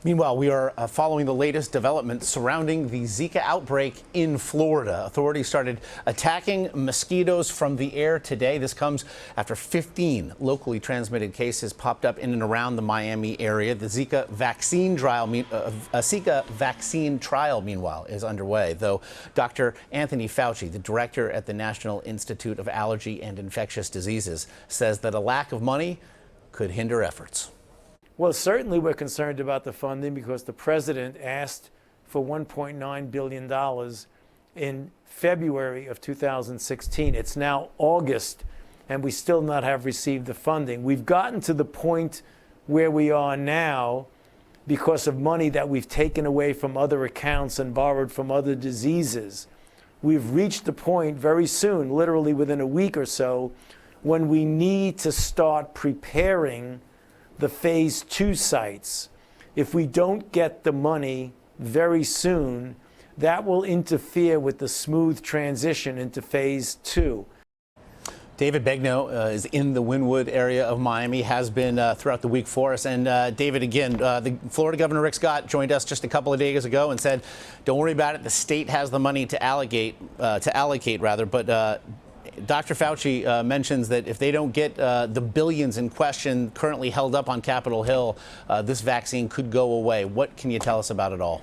Meanwhile, we are following the latest developments surrounding the Zika outbreak in Florida. Authorities started attacking mosquitoes from the air today. This comes after 15 locally transmitted cases popped up in and around the Miami area. The Zika vaccine trial, meanwhile, is underway, though Dr. Anthony Fauci, the director at the National Institute of Allergy and Infectious Diseases, says that a lack of money could hinder efforts. Well, certainly we're concerned about the funding because the president asked for $1.9 billion in February of 2016. It's now August, and we still not have received the funding. We've gotten to the point where we are now because of money that we've taken away from other accounts and borrowed from other diseases. We've reached the point very soon, literally within a week or so, when we need to start preparing the phase 2 sites. If we don't get the money very soon, that will interfere with the smooth transition into phase 2. David Begnaud is in the Wynwood area of Miami, has been throughout the week for us. And David, again, the Florida Governor Rick Scott joined us just a couple of days ago and said, don't worry about it. The state has the money to allocate, but Dr. Fauci mentions that if they don't get the billions in question currently held up on Capitol Hill, this vaccine could go away. What can you tell us about it all?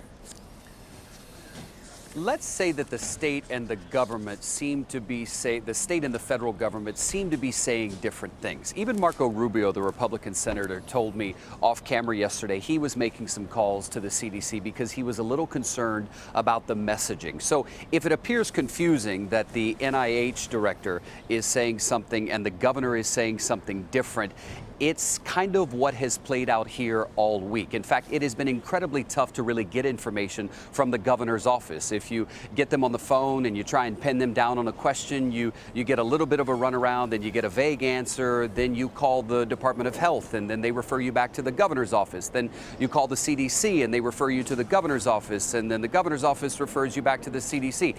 Let's say that the state and the government the state and the federal government seem to be saying different things. Even Marco Rubio, the Republican senator, told me off camera yesterday he was making some calls to the CDC because he was a little concerned about the messaging. So if it appears confusing that the NIH director is saying something and the governor is saying something different, it's kind of what has played out here all week. In fact, it has been incredibly tough to really get information from the governor's office. If you get them on the phone and you try and pin them down on a question, you get a little bit of a runaround, then you get a vague answer, then you call the Department of Health and then they refer you back to the governor's office. Then you call the CDC and they refer you to the governor's office, and then the governor's office refers you back to the CDC.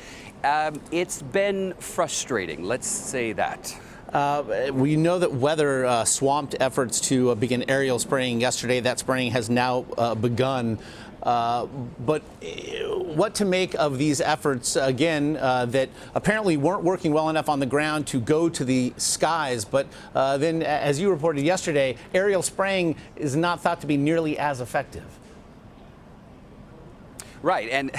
It's been frustrating, let's say that. We know that weather swamped efforts to begin aerial spraying yesterday. That spraying has now begun. But what to make of these efforts, again, that apparently weren't working well enough on the ground to go to the skies. But then, as you reported yesterday, aerial spraying is not thought to be nearly as effective. Right. And,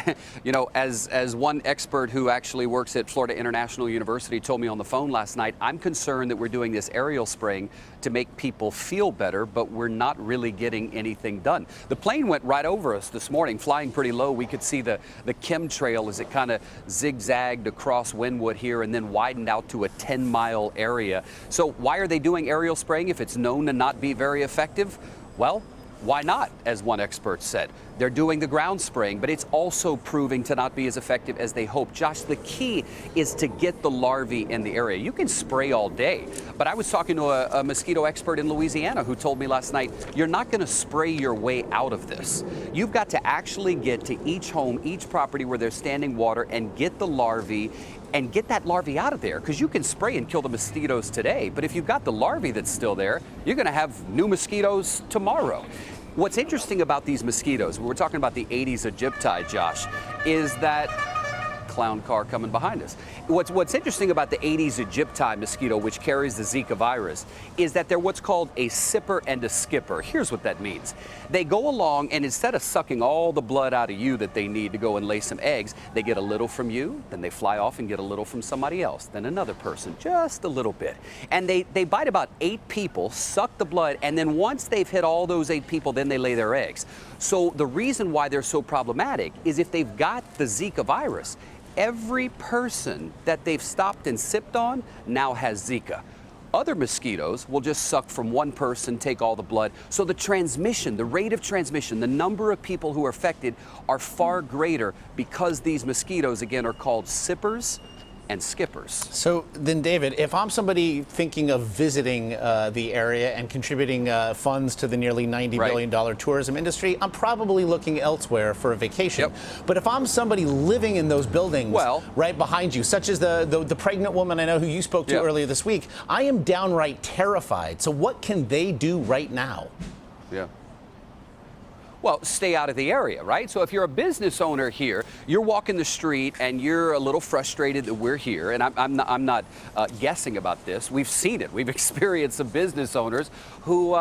you know, as one expert who actually works at Florida International University told me on the phone last night, I'm concerned that we're doing this aerial spraying to make people feel better, but we're not really getting anything done. The plane went right over us this morning, flying pretty low. We could see the chemtrail as it kind of zigzagged across Wynwood here and then widened out to a 10-mile area. So why are they doing aerial spraying if it's known to not be very effective? Well, why not, as one expert said? They're doing the ground spraying, but it's also proving to not be as effective as they hope. Josh, the key is to get the larvae in the area. You can spray all day, but I was talking to a mosquito expert in Louisiana who told me last night, you're not going to spray your way out of this. You've got to actually get to each home, each property where there's standing water and get the larvae and get that larvae out of there, because you can spray and kill the mosquitoes today, but if you've got the larvae that's still there, you're going to have new mosquitoes tomorrow. What's interesting about these mosquitoes, we're talking about the Aedes aegypti, Josh, is that clown car coming behind us. What's interesting about the Aedes aegypti mosquito, which carries the Zika virus, is that they're what's called a sipper and a skipper. Here's what that means. They go along, and instead of sucking all the blood out of you that they need to go and lay some eggs, they get a little from you, then they fly off and get a little from somebody else, then another person, just a little bit. And they bite about 8 people, suck the blood, and then once they've hit all those 8 people, then they lay their eggs. So the reason why they're so problematic is if they've got the Zika virus, every person that they've stopped and sipped on now has Zika. Other mosquitoes will just suck from one person, take all the blood. So the transmission, the rate of transmission, the number of people who are affected are far greater because these mosquitoes, again, are called sippers and skippers. So then, David, if I'm somebody thinking of visiting the area and contributing funds to the nearly $90 billion tourism industry, I'm probably looking elsewhere for a vacation. Yep. But if I'm somebody living in those buildings right behind you, such as the pregnant woman I know who you spoke to earlier this week, I am downright terrified. So what can they do right now? Yeah. Well, stay out of the area, right? So if you're a business owner here, you're walking the street and you're a little frustrated that we're here, and I'm not guessing about this. We've seen it. We've experienced some business owners who,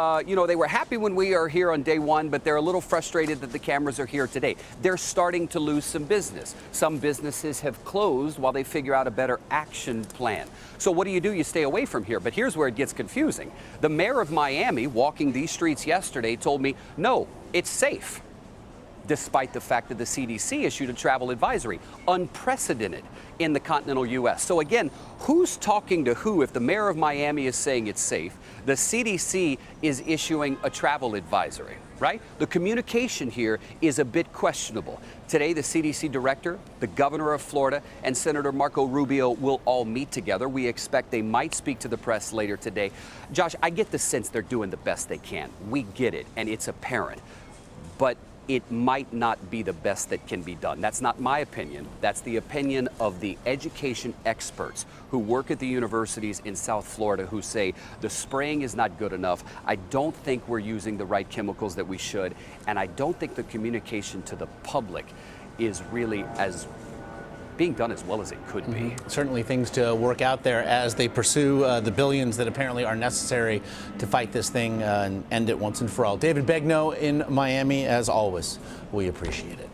they were happy when we are here on day one, but they're a little frustrated that the cameras are here today. They're starting to lose some business. Some businesses have closed while they figure out a better action plan. So what do? You stay away from here. But here's where it gets confusing. The mayor of Miami, walking these streets yesterday, told me, no, it's safe, despite the fact that the CDC issued a travel advisory, unprecedented in the continental U.S. So again, who's talking to who if the mayor of Miami is saying it's safe, the CDC is issuing a travel advisory, right? The communication here is a bit questionable. Today, the CDC director, the governor of Florida, and Senator Marco Rubio will all meet together. We expect they might speak to the press later today. Josh, I get the sense they're doing the best they can. We get it, and it's apparent. But it might not be the best that can be done. That's not my opinion. That's the opinion of the education experts who work at the universities in South Florida who say the spraying is not good enough. I don't think we're using the right chemicals that we should, and I don't think the communication to the public is really being done as well as it could be. Certainly things to work out there as they pursue the billions that apparently are necessary to fight this thing and end it once and for all. David Begnaud in Miami, as always. We appreciate it.